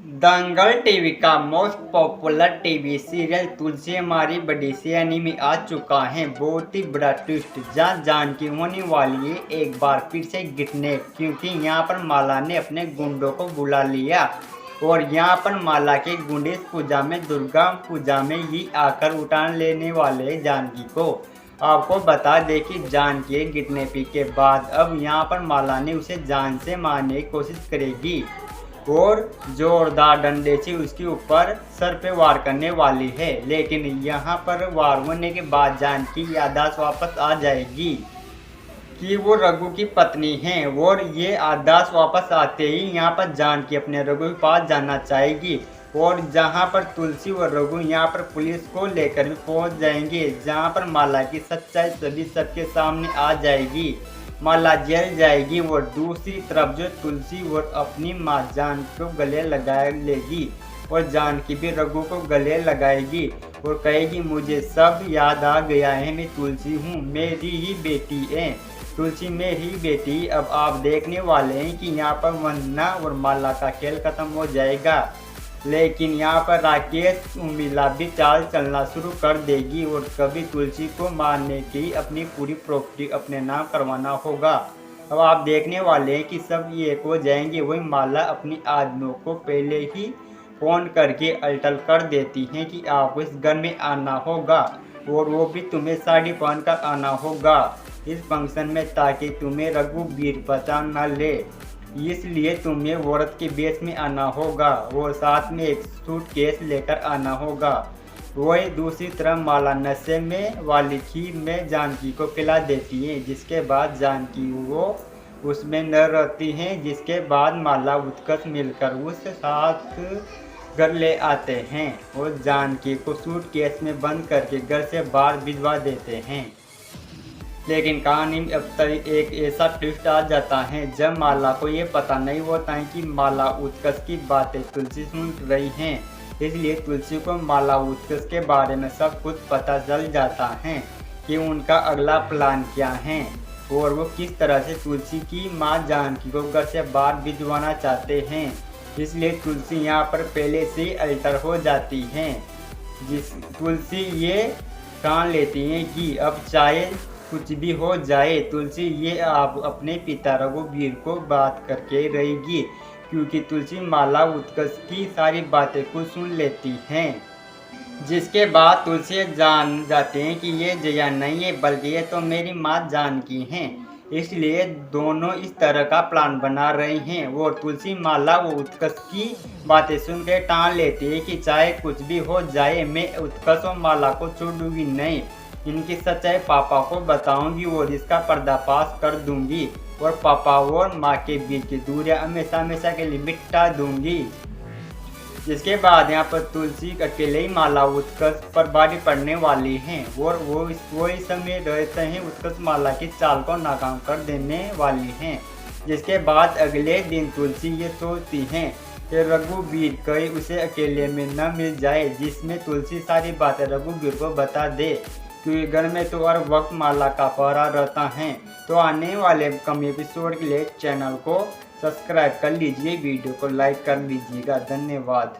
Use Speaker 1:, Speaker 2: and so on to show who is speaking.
Speaker 1: दंगल TV का most popular TV serial तुलसी हमारी बड़ी सयानी में आ चुका है। बहुत ही बड़ा ट्विस्ट जहाँ जानकी होने वाली है एक बार फिर से गिरने, क्योंकि यहाँ पर माला ने अपने गुंडों को बुला लिया और यहाँ पर माला के गुंडे इस पूजा में, दुर्गा पूजा में ही आकर उठान लेने वाले जानकी को। आपको बता दें कि जानकी गिरने के बाद अब यहाँ पर माला ने उसे जान से मारने की कोशिश करेगी और जोरदार डंडे से उसके ऊपर सर पे वार करने वाली है। लेकिन यहाँ पर वार होने के बाद जानकी याददाश्त वापस आ जाएगी कि वो रघु की पत्नी है और ये याददाश्त वापस आते ही यहाँ पर जानकी अपने रघु के पास जाना चाहेगी और जहाँ पर तुलसी और रघु यहाँ पर पुलिस को लेकर भी पहुँच जाएंगे, जहाँ पर माला की सच्चाई सभी सबके सामने आ जाएगी। माला जेल जाएगी और दूसरी तरफ जो तुलसी और अपनी माँ जान को गले लगा लेगी और जानकी भी रघु को गले लगाएगी और कहेगी मुझे सब याद आ गया है, मैं तुलसी हूँ, मेरी ही बेटी है, तुलसी मेरी ही बेटी। अब आप देखने वाले हैं कि यहाँ पर वंदना और माला का खेल खत्म हो जाएगा, लेकिन यहाँ पर राकेश उर्मिला भी चाल चलना शुरू कर देगी और कभी तुलसी को मारने की अपनी पूरी प्रॉपर्टी अपने नाम करवाना होगा। अब आप देखने वाले हैं कि सब ये हो जाएंगे। वही माला अपनी आदमियों को पहले ही फोन करके अल्टर कर देती हैं कि आपको इस घर में आना होगा और वो भी तुम्हें साड़ी पहन कर आना होगा इस फंक्शन में, ताकि तुम्हें रघुवीर पहचान न ले, इसलिए तुम्हें औरत के बेस में आना होगा और साथ में एक सूटकेस लेकर आना होगा। वही दूसरी तरफ माला नशे में वाली खीर में जानकी को खिला देती है, जिसके बाद जानकी वो उसमें न रहती हैं, जिसके बाद माला उत्कर्ष मिलकर उस साथ घर ले आते हैं और जानकी को सूटकेस में बंद करके घर से बाहर भिजवा देते हैं। लेकिन कहानी में अब तक एक ऐसा ट्विस्ट आ जाता है जब माला को ये पता नहीं होता है कि माला उत्कर्ष की बातें तुलसी सुन रही हैं, इसलिए तुलसी को माला उत्कर्ष के बारे में सब कुछ पता चल जाता है कि उनका अगला प्लान क्या है और वो किस तरह से तुलसी की माँ जानकी को घर से बाहर भिजवाना चाहते हैं। इसलिए तुलसी यहाँ पर पहले से ही अल्टर हो जाती हैं, तुलसी ये ठान लेती हैं कि अब चाहे कुछ भी हो जाए तुलसी ये आप अपने पिता रघुवीर को बात करके रहेगी, क्योंकि तुलसी माला उत्कर्ष की सारी बातें को सुन लेती हैं। जिसके बाद तुलसी जान जाते हैं कि ये जया नहीं है बल्कि ये तो मेरी माँ जानकी हैं, इसलिए दोनों इस तरह का प्लान बना रहे हैं और तुलसी माला वो उत्कर्ष की बातें सुन के टाल लेती है कि चाहे कुछ भी हो जाए मैं उत्कर्ष और माला को छोड़ूंगी नहीं, इनकी सच्चाई पापा को बताऊंगी और इसका पर्दाफाश कर दूंगी और पापा और माँ के बीच की दूरियां हमेशा हमेशा के लिए मिटा दूंगी। जिसके बाद यहाँ पर तुलसी अकेले ही माला उत्कर्ष पर भारी पड़ने वाली हैं और वो इस समय रहते हैं उत्कर्ष माला की चाल को नाकाम कर देने वाली हैं। जिसके बाद अगले दिन तुलसी ये सोचती हैं कि रघुवीर कहीं उसे अकेले में न मिल जाए, जिसमें तुलसी सारी बातें रघुवीर को बता दे, क्योंकि घर में तो हर वक्त माला का पहरा रहता है। तो आने वाले कम एपिसोड के लिए चैनल को सब्सक्राइब कर लीजिए, वीडियो को लाइक कर लीजिएगा। धन्यवाद।